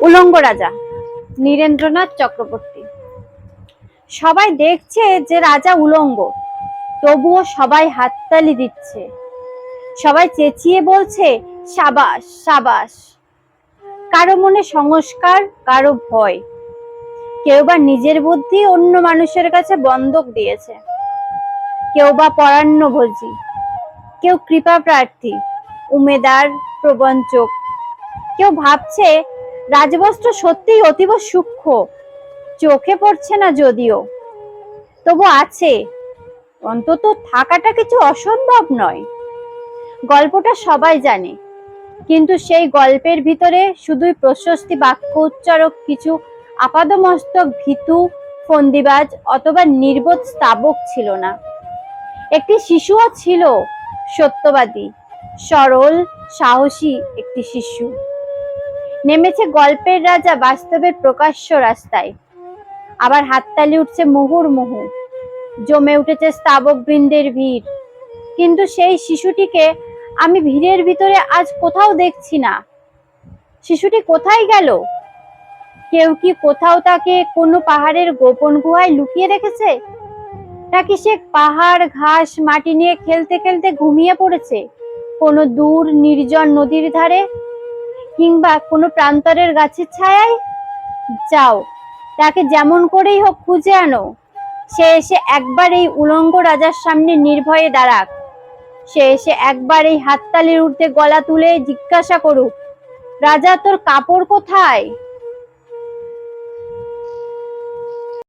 উলঙ্গ রাজা নীরেন্দ্রনাথ চক্রবর্তী। সবাই দেখছে যে রাজা উলঙ্গ, তবুও সবাই হাততালি দিচ্ছে, সবাই চেঁচিয়ে বলছে সাবাস সাবাস। কারো মনে সংস্কার, কারো ভয়, কেউ বা নিজের বুদ্ধি অন্য মানুষের কাছে বন্ধক দিয়েছে, কেউ বা পরান্নভোজী, কেউ কৃপা প্রার্থী, উমেদার, প্রবঞ্চক। কেউ ভাবছে রাজবস্ত্র সত্যিই অতীব সূক্ষ্ম, চোখে পড়ছে না যদিও, তবু আছে, অন্তত থাকাটা কিছু অসম্ভব নয়। গল্পটা সবাই জানে, কিন্তু সেই গল্পের ভিতরে শুধুই প্রশস্তি বাক্য উচ্চারক কিছু আপাদমস্তক ভীতু, ফন্দিবাজ অথবা নির্বোধ স্তাবক ছিল না। একটি শিশুও ছিল, সত্যবাদী, সরল, সাহসী একটি শিশু। নেমেছে গল্পের রাজা বাস্তবের প্রকাশ্য রাস্তায়। আবার হাততালি উঠছে মুহুর্মুহু, জমে উঠেছে স্তাবক বৃন্দের ভিড়। কিন্তু সেই শিশুটিকে আমি ভিড়ের ভিতরে আজ কোথাও দেখছি না। শিশুটি কোথায় গেল? কেউ কি কোথাও তাকে কোনো পাহাড়ের গোপন গুহায় লুকিয়ে রেখেছে? নাকি সে পাহাড়, ঘাস, মাটি নিয়ে খেলতে খেলতে ঘুমিয়ে পড়েছে কোনো দূর নির্জন নদীর ধারে, কিংবা কোনো প্রান্তরের গাছের ছায়ায়? যাও, তাকে যেমন করেই হোক খুঁজে আনো। সে এসে একবার এই উলঙ্গ রাজার সামনে নির্ভয়ে দাঁড়াক। সে এসে একবার এই হাততালির ঊর্ধ্বে গলা তুলে জিজ্ঞাসা করুক, রাজা তোর কাপড় কোথায়?